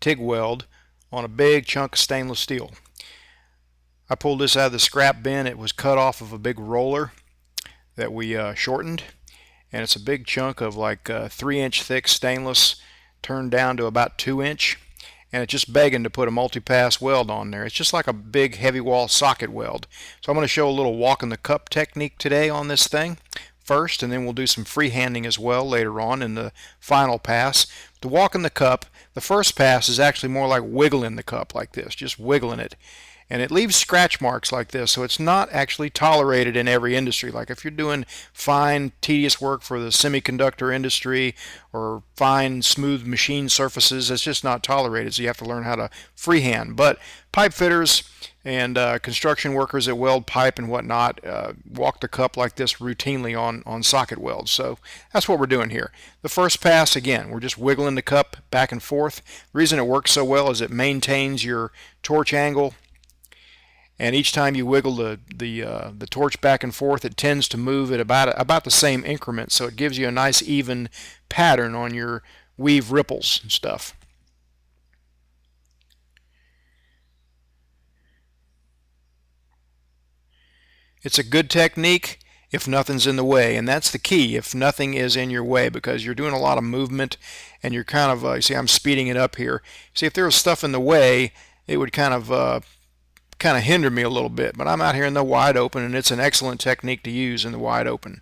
TIG weld on a big chunk of stainless steel. I pulled this out of the scrap bin. It was cut off of a big roller that we shortened, and it's a big chunk of like 3-inch thick stainless turned down to about 2-inch, and it's just begging to put a multi-pass weld on there. It's just like a big heavy wall socket weld. So I'm going to show a little walk in the cup technique today on this thing first, and then we'll do some freehanding as well later on in the final pass. The walk in the cup, the first pass is actually more like wiggling the cup like this, just wiggling it. And it leaves scratch marks like this, so it's not actually tolerated in every industry. Like if you're doing fine, tedious work for the semiconductor industry or fine, smooth machine surfaces, it's just not tolerated, so you have to learn how to freehand. But pipe fitters and construction workers that weld pipe and whatnot walk the cup like this routinely on socket welds. So that's what we're doing here. The first pass, again, we're just wiggling the cup back and forth. The reason it works so well is it maintains your torch angle. And each time you wiggle the torch back and forth, it tends to move at about the same increment, so it gives you a nice even pattern on your weave ripples and stuff. It's a good technique if nothing's in the way, and that's the key, if nothing is in your way, because you're doing a lot of movement and you're kind of, you see I'm speeding it up here. See, if there was stuff in the way, it would kind of hinder me a little bit, but I'm out here in the wide open, and it's an excellent technique to use in the wide open.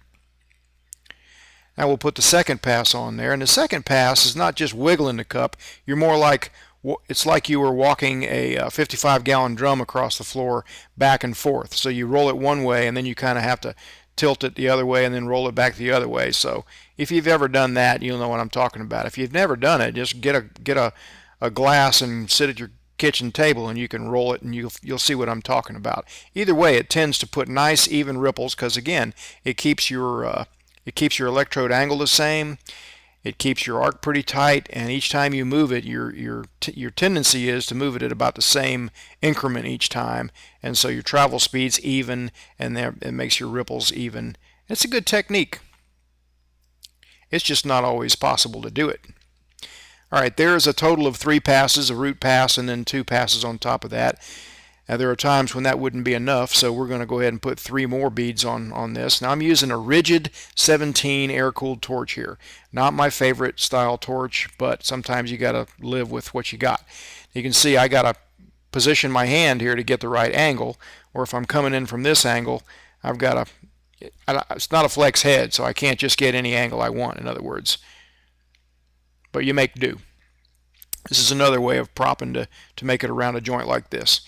Now we'll put the second pass on there, and the second pass is not just wiggling the cup. You're more like, it's like you were walking a 55-gallon drum across the floor back and forth. So you roll it one way, and then you kind of have to tilt it the other way and then roll it back the other way. So if you've ever done that, you'll know what I'm talking about. If you've never done it, just get a glass and sit at your kitchen table and you can roll it, and you'll see what I'm talking about. Either way, it tends to put nice even ripples, because again, it keeps your electrode angle the same, it keeps your arc pretty tight, and each time you move it, your tendency is to move it at about the same increment each time, and so your travel speed's even, and it makes your ripples even. It's a good technique. It's just not always possible to do it. Alright, there is a total of 3 passes, a root pass and then 2 passes on top of that. Now there are times when that wouldn't be enough, so we're going to go ahead and put 3 more beads on this. Now I'm using a rigid 17 air-cooled torch here. Not my favorite style torch, but sometimes you got to live with what you got. You can see I got to position my hand here to get the right angle, or if I'm coming in from this angle, I've got to, it's not a flex head, so I can't just get any angle I want, in other words. But you make do. This is another way of propping to make it around a joint like this.